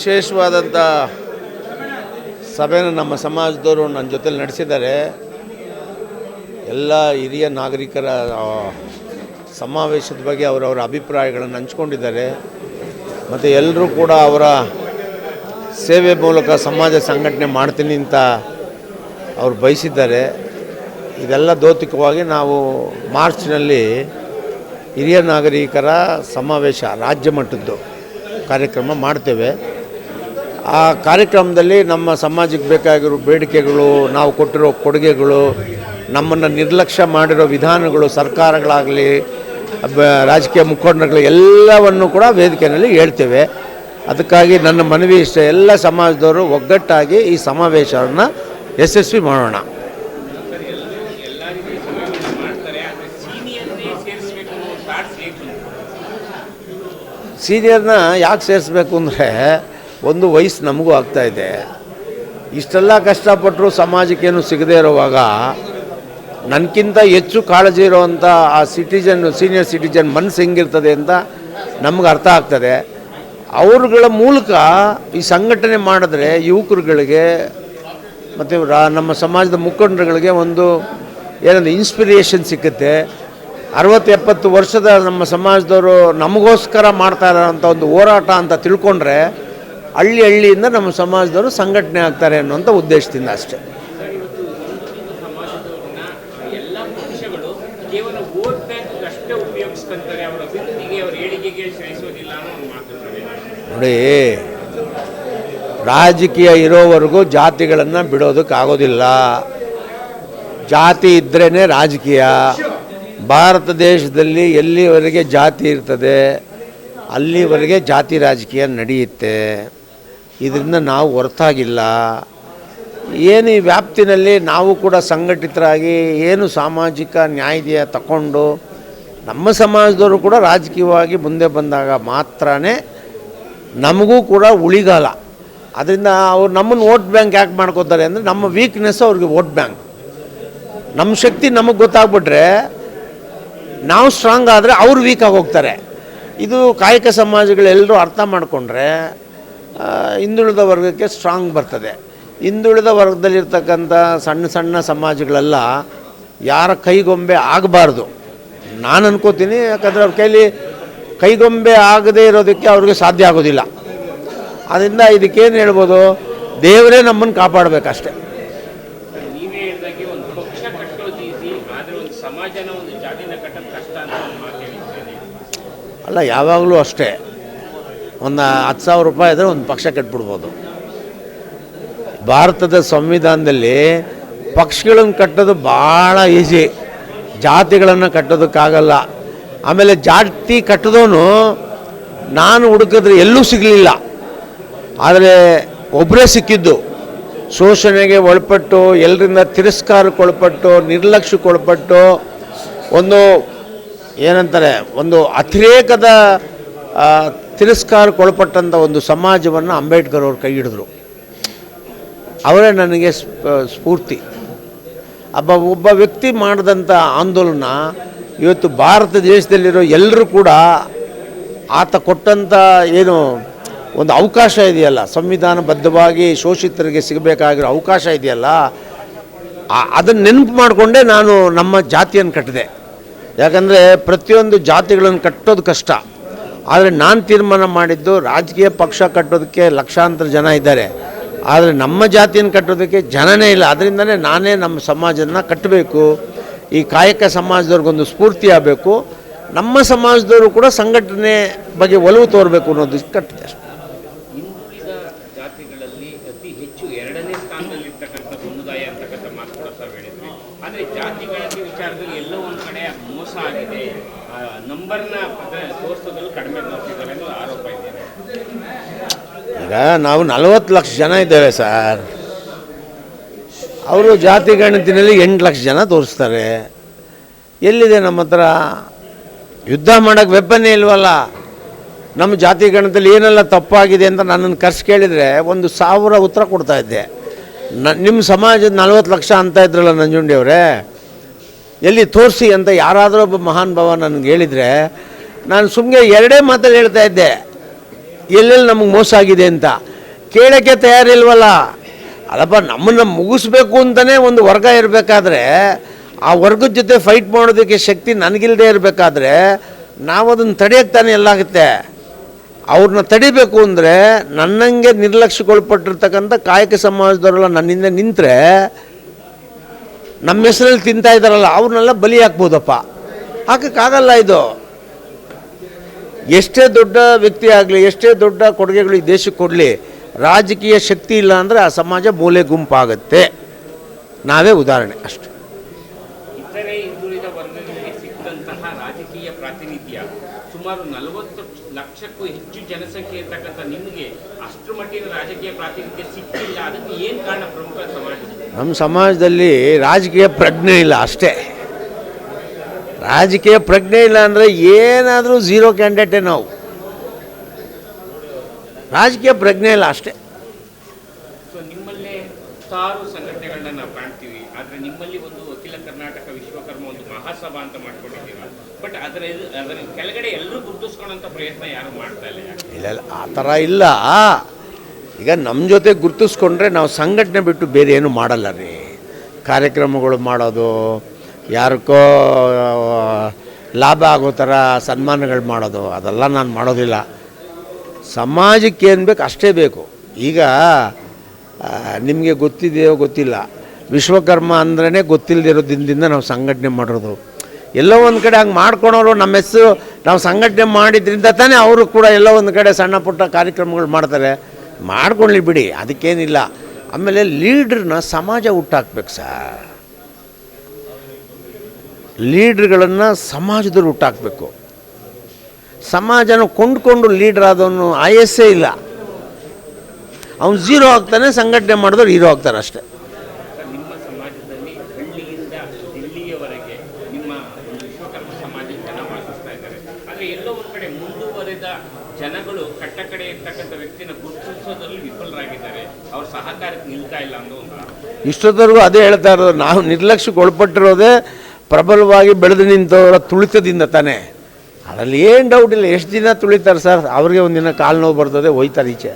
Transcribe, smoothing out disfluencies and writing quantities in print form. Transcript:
ವಿಶೇಷವಾದಂಥ ಸಭೆಯನ್ನು ನಮ್ಮ ಸಮಾಜದವರು ನನ್ನ ಜೊತೆಲಿ ನಡೆಸಿದ್ದಾರೆ. ಎಲ್ಲ ಹಿರಿಯ ನಾಗರಿಕರ ಸಮಾವೇಶದ ಬಗ್ಗೆ ಅವರವರ ಅಭಿಪ್ರಾಯಗಳನ್ನು ಹಂಚ್ಕೊಂಡಿದ್ದಾರೆ. ಮತ್ತು ಎಲ್ಲರೂ ಕೂಡ ಅವರ ಸೇವೆ ಮೂಲಕ ಸಮಾಜ ಸಂಘಟನೆ ಮಾಡ್ತೀನಿ ಅಂತ ಅವರು ಬಯಸಿದ್ದಾರೆ. ಇದೆಲ್ಲ ದೌತಿಕವಾಗಿ ನಾವು ಮಾರ್ಚ್ನಲ್ಲಿ ಹಿರಿಯ ನಾಗರಿಕರ ಸಮಾವೇಶ ರಾಜ್ಯ ಮಟ್ಟದ್ದು ಕಾರ್ಯಕ್ರಮ ಮಾಡ್ತೇವೆ. ಆ ಕಾರ್ಯಕ್ರಮದಲ್ಲಿ ನಮ್ಮ ಸಮಾಜಕ್ಕೆ ಬೇಕಾಗಿರೋ ಬೇಡಿಕೆಗಳು, ನಾವು ಕೊಟ್ಟಿರೋ ಕೊಡುಗೆಗಳು, ನಮ್ಮನ್ನು ನಿರ್ಲಕ್ಷ್ಯ ಮಾಡಿರೋ ವಿಧಾನಗಳು, ಸರ್ಕಾರಗಳಾಗಲಿ ರಾಜಕೀಯ ಮುಖಂಡರುಗಳು ಎಲ್ಲವನ್ನು ಕೂಡ ವೇದಿಕೆಯಲ್ಲಿ ಹೇಳ್ತೇವೆ. ಅದಕ್ಕಾಗಿ ನನ್ನ ಮನವಿ ಇಷ್ಟ, ಎಲ್ಲ ಸಮಾಜದವರು ಒಗ್ಗಟ್ಟಾಗಿ ಈ ಸಮಾವೇಶವನ್ನು ಯಶಸ್ವಿ ಮಾಡೋಣ. ಸೀನಿಯರ್ನ ಯಾಕೆ ಸೇರಿಸ್ಬೇಕು ಅಂದರೆ, ಒಂದು ವಯಸ್ಸು ನಮಗೂ ಆಗ್ತಾಯಿದೆ. ಇಷ್ಟೆಲ್ಲ ಕಷ್ಟಪಟ್ಟರು ಸಮಾಜಕ್ಕೇನು ಸಿಗದೇ ಇರುವಾಗ ನನಗಿಂತ ಹೆಚ್ಚು ಕಾಳಜಿ ಇರೋವಂಥ ಆ ಸೀನಿಯರ್ ಸಿಟಿಜನ್ ಮನಸ್ಸು ಹೆಂಗಿರ್ತದೆ ಅಂತ ನಮ್ಗೆ ಅರ್ಥ ಆಗ್ತದೆ. ಅವ್ರುಗಳ ಮೂಲಕ ಈ ಸಂಘಟನೆ ಮಾಡಿದ್ರೆ ಯುವಕರುಗಳಿಗೆ ಮತ್ತು ನಮ್ಮ ಸಮಾಜದ ಮುಖಂಡರುಗಳಿಗೆ ಒಂದು ಏನಂದ್ರೆ ಇನ್ಸ್ಪಿರೇಷನ್ ಸಿಕ್ಕುತ್ತೆ. 60-70 ವರ್ಷದ ನಮ್ಮ ಸಮಾಜದವರು ನಮಗೋಸ್ಕರ ಮಾಡ್ತಾ ಇರೋಂಥ ಒಂದು ಹೋರಾಟ ಅಂತ ತಿಳ್ಕೊಂಡ್ರೆ ಹಳ್ಳಿಯಿಂದ ನಮ್ಮ ಸಮಾಜದವರು ಸಂಘಟನೆ ಆಗ್ತಾರೆ ಅನ್ನುವಂಥ ಉದ್ದೇಶದಿಂದ ಅಷ್ಟೇ. ನೋಡಿ, ರಾಜಕೀಯ ಇರೋವರೆಗೂ ಜಾತಿಗಳನ್ನು ಬಿಡೋದಕ್ಕಾಗೋದಿಲ್ಲ. ಜಾತಿ ಇದ್ರೇ ರಾಜಕೀಯ. ಭಾರತ ದೇಶದಲ್ಲಿ ಎಲ್ಲಿವರೆಗೆ ಜಾತಿ ಇರ್ತದೆ ಅಲ್ಲಿವರೆಗೆ ಜಾತಿ ರಾಜಕೀಯ ನಡೆಯುತ್ತೆ. ಇದರಿಂದ ನಾವು ಹೊರತಾಗಿಲ್ಲ. ಏನು ಈ ವ್ಯಾಪ್ತಿನಲ್ಲಿ ನಾವು ಕೂಡ ಸಂಘಟಿತರಾಗಿ ಏನು ಸಾಮಾಜಿಕ ನ್ಯಾಯ ತಗೊಂಡು ನಮ್ಮ ಸಮಾಜದವರು ಕೂಡ ರಾಜಕೀಯವಾಗಿ ಮುಂದೆ ಬಂದಾಗ ಮಾತ್ರ ನಮಗೂ ಕೂಡ ಉಳಿಗಾಲ. ಅದರಿಂದ ಅವ್ರು ನಮ್ಮನ್ನು ವೋಟ್ ಬ್ಯಾಂಕ್ ಯಾಕೆ ಮಾಡ್ಕೋತಾರೆ ಅಂದರೆ, ನಮ್ಮ ವೀಕ್ನೆಸ್ ಅವ್ರಿಗೆ ವೋಟ್ ಬ್ಯಾಂಕ್. ನಮ್ಮ ಶಕ್ತಿ ನಮಗೆ ಗೊತ್ತಾಗ್ಬಿಟ್ರೆ ನಾವು ಸ್ಟ್ರಾಂಗ್ ಆದರೆ ಅವ್ರು ವೀಕಾಗಿ ಹೋಗ್ತಾರೆ. ಇದು ಕಾಯಕ ಸಮಾಜಗಳೆಲ್ಲರೂ ಅರ್ಥ ಮಾಡಿಕೊಂಡ್ರೆ ಹಿಂದುಳಿದ ವರ್ಗಕ್ಕೆ ಸ್ಟ್ರಾಂಗ್ ಬರ್ತದೆ. ಹಿಂದುಳಿದ ವರ್ಗದಲ್ಲಿರ್ತಕ್ಕಂಥ ಸಣ್ಣ ಸಣ್ಣ ಸಮಾಜಗಳೆಲ್ಲ ಯಾರ ಕೈಗೊಂಬೆ ಆಗಬಾರ್ದು ನಾನು ಅನ್ಕೋತೀನಿ. ಯಾಕಂದರೆ ಅವ್ರ ಕೈಲಿ ಕೈಗೊಂಬೆ ಆಗದೇ ಇರೋದಕ್ಕೆ ಅವ್ರಿಗೆ ಸಾಧ್ಯ ಆಗೋದಿಲ್ಲ. ಅದರಿಂದ ಇದಕ್ಕೇನು ಹೇಳ್ಬೋದು, ದೇವರೇ ನಮ್ಮನ್ನು ಕಾಪಾಡಬೇಕಷ್ಟೆ. ಅಲ್ಲ, ಯಾವಾಗಲೂ ಅಷ್ಟೇ. ಒಂದು 10,000 ರೂಪಾಯಿ ಇದ್ದರೆ ಒಂದು ಪಕ್ಷ ಕಟ್ಬಿಡ್ಬೋದು. ಭಾರತದ ಸಂವಿಧಾನದಲ್ಲಿ ಪಕ್ಷಗಳನ್ನು ಕಟ್ಟೋದು ಭಾಳ ಈಸಿ, ಜಾತಿಗಳನ್ನು ಕಟ್ಟೋದಕ್ಕಾಗಲ್ಲ. ಆಮೇಲೆ ಜಾತಿ ಕಟ್ಟಿದವನು ನಾನು ಹುಡುಕಿದ್ರೆ ಎಲ್ಲೂ ಸಿಗಲಿಲ್ಲ. ಆದರೆ ಒಬ್ಬರೇ ಸಿಕ್ಕಿದ್ದು. ಶೋಷಣೆಗೆ ಒಳಪಟ್ಟು, ಎಲ್ಲರಿಂದ ತಿರಸ್ಕಾರಕ್ಕೊಳಪಟ್ಟು, ನಿರ್ಲಕ್ಷ್ಯಕ್ಕೊಳಪಟ್ಟು, ಒಂದು ಏನಂತಾರೆ, ಒಂದು ಅತಿರೇಕದ ತಿರಸ್ಕಾರಕ್ಕೊಳಪಟ್ಟಂಥ ಒಂದು ಸಮಾಜವನ್ನು ಅಂಬೇಡ್ಕರ್ ಅವರು ಕೈ ಹಿಡಿದ್ರು. ಅವರೇ ನನಗೆ ಸ್ಫೂರ್ತಿ. ಒಬ್ಬ ವ್ಯಕ್ತಿ ಮಾಡಿದಂಥ ಆಂದೋಲನ ಇವತ್ತು ಭಾರತ ದೇಶದಲ್ಲಿರೋ ಎಲ್ಲರೂ ಕೂಡ ಆತ ಕೊಟ್ಟಂಥ ಏನು ಒಂದು ಅವಕಾಶ ಇದೆಯಲ್ಲ, ಸಂವಿಧಾನಬದ್ಧವಾಗಿ ಶೋಷಿತರಿಗೆ ಸಿಗಬೇಕಾಗಿರೋ ಅವಕಾಶ ಇದೆಯಲ್ಲ, ಅದನ್ನು ನೆನಪು ಮಾಡಿಕೊಂಡೇ ನಾನು ನಮ್ಮ ಜಾತಿಯನ್ನು ಕಟ್ಟಿದೆ. ಯಾಕಂದರೆ ಪ್ರತಿಯೊಂದು ಜಾತಿಗಳನ್ನು ಕಟ್ಟೋದು ಕಷ್ಟ. ಆದರೆ ನಾನು ತೀರ್ಮಾನ ಮಾಡಿದ್ದು, ರಾಜಕೀಯ ಪಕ್ಷ ಕಟ್ಟೋದಕ್ಕೆ ಲಕ್ಷಾಂತರ ಜನ ಇದ್ದಾರೆ, ಆದರೆ ನಮ್ಮ ಜಾತಿಯನ್ನು ಕಟ್ಟೋದಕ್ಕೆ ಜನನೇ ಇಲ್ಲ. ಅದರಿಂದನೇ ನಾನೇ ನಮ್ಮ ಸಮಾಜನ ಕಟ್ಟಬೇಕು, ಈ ಕಾಯಕ ಸಮಾಜದವ್ರಿಗೊಂದು ಸ್ಫೂರ್ತಿ ಆಗಬೇಕು, ನಮ್ಮ ಸಮಾಜದವರು ಕೂಡ ಸಂಘಟನೆ ಬಗ್ಗೆ ಒಲವು ತೋರಬೇಕು ಅನ್ನೋದು ಕಟ್ಟಿದೆ ಅಷ್ಟೇ. ಹಿಂದುಳಿದ ಜಾತಿಗಳಲ್ಲಿ ಅತಿ ಹೆಚ್ಚು 2ನೇ ಸ್ಥಾನದಲ್ಲಿರ್ತಕ್ಕಂಥ ಸಮುದಾಯ ಅಂತಕ್ಕಂಥ ಮಾತು ಕೂಡ ಸರ್ ಹೇಳಿದ್ವಿ. ಆದರೆ ಜಾತಿಗಳಲ್ಲಿ ವಿಚಾರದಲ್ಲಿ ಎಲ್ಲೋ ಒಂದು ಕಡೆ ಮೋಸ ಆಗಿದೆ, ನಂಬರ್ನ ತೋರಿಸೋದ್ರಲ್ಲಿ ಕಡಿಮೆ ತೋರಿಸಿದ್ದಾರೆ ಅನ್ನೋ ಆರೋಪ ಇದೆ. ಈಗ ನಾವು 40 ಲಕ್ಷ ಜನ ಇದ್ದೇವೆ ಸರ್. ಅವರು ಜಾತಿ ಗಣತಿನಲ್ಲಿ 8 ಲಕ್ಷ ಜನ ತೋರಿಸ್ತಾರೆ. ಎಲ್ಲಿದೆ ನಮ್ಮ ಹತ್ರ? ಯುದ್ಧ ಮಾಡೋಕ್ಕೆ ವೆಪನ್ನೇ ಇಲ್ವಲ್ಲ. ನಮ್ಮ ಜಾತಿ ಗಣತಿಯಲ್ಲಿ ಏನೆಲ್ಲ ತಪ್ಪಾಗಿದೆ ಅಂತ ನನ್ನನ್ನು ಕರ್ಸಿ ಕೇಳಿದರೆ 1,000 ಉತ್ತರ ಕೊಡ್ತಾಯಿದ್ದೆ. ನಿಮ್ಮ ಸಮಾಜದ 40 ಲಕ್ಷ ಅಂತ ಇದ್ರಲ್ಲ ನಂಜುಂಡಿಯವರೇ, ಎಲ್ಲಿ ತೋರಿಸಿ ಅಂತ ಯಾರಾದರೂ ಒಬ್ಬ ಮಹಾನ್ ಭಾವ ನನಗೆ ಹೇಳಿದರೆ ನಾನು ಸುಮ್ಮನೆ 2 ಮಾತಲ್ಲಿ ಹೇಳ್ತಾ ಇದ್ದೆ ಎಲ್ಲೆಲ್ಲಿ ನಮಗೆ ಮೋಸ ಆಗಿದೆ ಅಂತ. ಕೇಳೋಕ್ಕೆ ತಯಾರಿಲ್ವಲ್ಲ. ಅಲ್ಲಪ್ಪ, ನಮ್ಮನ್ನು ಮುಗಿಸ್ಬೇಕು ಅಂತಲೇ ಒಂದು ವರ್ಗ ಇರಬೇಕಾದ್ರೆ ಆ ವರ್ಗದ ಜೊತೆ ಫೈಟ್ ಮಾಡೋದಕ್ಕೆ ಶಕ್ತಿ ನನಗಿಲ್ಲದೆ ಇರಬೇಕಾದ್ರೆ ನಾವು ಅದನ್ನು ತಡೆಯೋಕ್ಕೆ ತಾನೇ ಎಲ್ಲಾಗುತ್ತೆ. ಅವ್ರನ್ನ ತಡಿಬೇಕು ಅಂದರೆ ನನ್ನಂಗೆ ನಿರ್ಲಕ್ಷ್ಯಕ್ಕೊಳಪಟ್ಟಿರ್ತಕ್ಕಂಥ ಕಾಯಕ ಸಮಾಜದವರೆಲ್ಲ ನನ್ನಿಂದ ನಿಂತರೆ ನಮ್ಮ ಹೆಸರಲ್ಲಿ ತಿಂತಾ ಇದ್ದಾರಲ್ಲ ಅವ್ರನ್ನೆಲ್ಲ ಬಲಿ ಹಾಕ್ಬೋದಪ್ಪ. ಹಾಕೋಕ್ಕಾಗಲ್ಲ. ಇದು ಎಷ್ಟೇ ದೊಡ್ಡ ವ್ಯಕ್ತಿ ಆಗಲಿ, ಎಷ್ಟೇ ದೊಡ್ಡ ಕೊಡುಗೆಗಳು ಈ ದೇಶಕ್ಕೆ ಕೊಡಲಿ, ರಾಜಕೀಯ ಶಕ್ತಿ ಇಲ್ಲ ಅಂದರೆ ಆ ಸಮಾಜ ಮೂಲೆ ಗುಂಪಾಗುತ್ತೆ. ನಾವೇ ಉದಾಹರಣೆ ಅಷ್ಟು. ಇತರೆ ಹಿಂದುಳಿದ ವರ್ಗಗಳಿಗೆ ಸಿಕ್ಕಂತಹ ರಾಜಕೀಯ ಪ್ರಾತಿನಿಧ್ಯ ಸುಮಾರು 40 ಲಕ್ಷಕ್ಕೂ ಹೆಚ್ಚು ಜನಸಂಖ್ಯೆ ಇರ್ತಕ್ಕಂಥ ನಿಮಗೆ ಅಷ್ಟರ ಮಟ್ಟಿನ ರಾಜಕೀಯ ಪ್ರಾತಿನಿಧ್ಯ ಸಿಕ್ಕಿಲ್ಲ. ಅದಕ್ಕೆ ಏನು ಕಾರಣ? ಪ್ರಮುಖ ಸಮಾಜ ನಮ್ಮ ಸಮಾಜದಲ್ಲಿ ರಾಜಕೀಯ ಪ್ರಜ್ಞೆ ಇಲ್ಲ ಅಷ್ಟೇ. ರಾಜಕೀಯ ಪ್ರಜ್ಞೆ ಇಲ್ಲ ಅಂದರೆ ಏನಾದರೂ ಝೀರೋ ಕ್ಯಾಂಡಿಡೇಟೇ ನಾವು. ರಾಜಕೀಯ ಪ್ರಜ್ಞೆ ಇಲ್ಲ ಅಷ್ಟೇ. ಸೊ ನಿಮ್ಮಲ್ಲೇ 6 ಸಂಘಟನೆಗಳನ್ನ ನಾವು ಕಾಣ್ತೀವಿ. ಆದರೆ ನಿಮ್ಮಲ್ಲಿ ಒಂದು ಅಖಿಲ ಕರ್ನಾಟಕ ವಿಶ್ವಕರ್ಮ ಒಂದು ಮಹಾಸಭಾ ಅಂತ ಮಾಡ್ಕೊಂಡಿದ್ದೀರ. ಬಟ್ ಅದರ ಕೆಳಗಡೆ ಎಲ್ಲರೂ ಗುರುತಿಸ್ಕೊಳ್ಳೋಂಥ ಪ್ರಯತ್ನ ಯಾರು ಮಾಡ್ತಾ ಇಲ್ಲ. ಇಲ್ಲ, ಆ ಥರ ಇಲ್ಲ. ಈಗ ನಮ್ಮ ಜೊತೆ ಗುರುತಿಸ್ಕೊಂಡ್ರೆ ನಾವು ಸಂಘಟನೆ ಬಿಟ್ಟು ಬೇರೆ ಏನು ಮಾಡಲ್ಲ ರೀ. ಕಾರ್ಯಕ್ರಮಗಳು ಮಾಡೋದು, ಯಾರಕ್ಕೋ ಲಾಭ ಆಗೋ ಥರ ಸನ್ಮಾನಗಳು ಮಾಡೋದು, ಅದೆಲ್ಲ ನಾನು ಮಾಡೋದಿಲ್ಲ. ಸಮಾಜಕ್ಕೆ ಏನು ಬೇಕು ಅಷ್ಟೇ ಬೇಕು. ಈಗ ನಿಮಗೆ ಗೊತ್ತಿದೆಯೋ ಗೊತ್ತಿಲ್ಲ, ವಿಶ್ವಕರ್ಮ ಅಂದ್ರೇ ಗೊತ್ತಿಲ್ಲದಿರೋ ದಿನದಿಂದ ನಾವು ಸಂಘಟನೆ ಮಾಡೋದು. ಎಲ್ಲೋ ಒಂದು ಕಡೆ ಹಂಗೆ ಮಾಡ್ಕೊಳೋರು ನಮ್ಮ ಹೆಸರು ನಾವು ಸಂಘಟನೆ ಮಾಡಿದ್ರಿಂದ ತಾನೇ ಅವರು ಕೂಡ ಎಲ್ಲೋ ಒಂದು ಕಡೆ ಸಣ್ಣ ಪುಟ್ಟ ಕಾರ್ಯಕ್ರಮಗಳು ಮಾಡ್ತಾರೆ. ಮಾಡ್ಕೊಳ್ಳಿ ಬಿಡಿ, ಅದಕ್ಕೇನಿಲ್ಲ. ಆಮೇಲೆ ಲೀಡ್ರನ್ನ ಸಮಾಜ ಹುಟ್ಟಾಕ್ಬೇಕು ಸರ್. ಲೀಡ್ರ್ಗಳನ್ನು ಸಮಾಜದಲ್ಲಿ ಹುಟ್ಟಾಕಬೇಕು. ಸಮಾಜನ ಕೊಂಡ್ಕೊಂಡು ಲೀಡ್ರ್ ಆದವನು ಆಯಸ್ಸೇ ಇಲ್ಲ. ಅವನು ಝೀರೋ ಆಗ್ತಾನೆ, ಸಂಘಟನೆ ಮಾಡಿದವ್ರು ಹೀರೋ ಆಗ್ತಾರೆ ಅಷ್ಟೇ. ನಿಮ್ಮ ಸಮಾಜದಲ್ಲಿ ಹಳ್ಳಿಯಿಂದ ದಿಲ್ಲಿಯವರೆಗೆ ನಿಮ್ಮ ವಿಶ್ವಕರ್ಮ ಸಮಾಜ ಜನ ವಾಸಿಸ್ತಾ ಇದ್ದಾರೆ. ಆದರೆ ಎಲ್ಲೋ ಒಂದು ಕಡೆ ಮುಂದುವರೆದ ಜನಗಳು ಕಟ್ಟ ಕಡೆ ಇರ್ತಕ್ಕಂಥ ವ್ಯಕ್ತಿನ ಗುರುತಿಸೋದ್ರಲ್ಲಿ ವಿಫಲರಾಗಿದ್ದಾರೆ. ಅವ್ರ ಸಹಕಾರಕ್ಕೆ ನಿಲ್ತಾ ಇಲ್ಲ ಅನ್ನೋ ಒಂದು ಇಷ್ಟೊತ್ತವರೆಗೂ ಅದೇ ಹೇಳ್ತಾ ಇರೋದು. ನಾವು ನಿರ್ಲಕ್ಷ್ಯಕ್ಕೆ ಒಳಪಟ್ಟಿರೋದೇ ಪ್ರಬಲವಾಗಿ ಬೆಳೆದು ನಿಂತವರ ತುಳಿತದಿಂದ ತಾನೇ. ಅದರಲ್ಲಿ ಏನು ಡೌಟ್ ಇಲ್ಲ. ಎಷ್ಟು ದಿನ ತುಳಿತಾರೆ ಸರ್? ಅವ್ರಿಗೆ ಒಂದಿನ ಕಾಲು ನೋವು ಬರ್ತದೆ, ಹೋಯ್ತಾರೆ ಈಚೆ.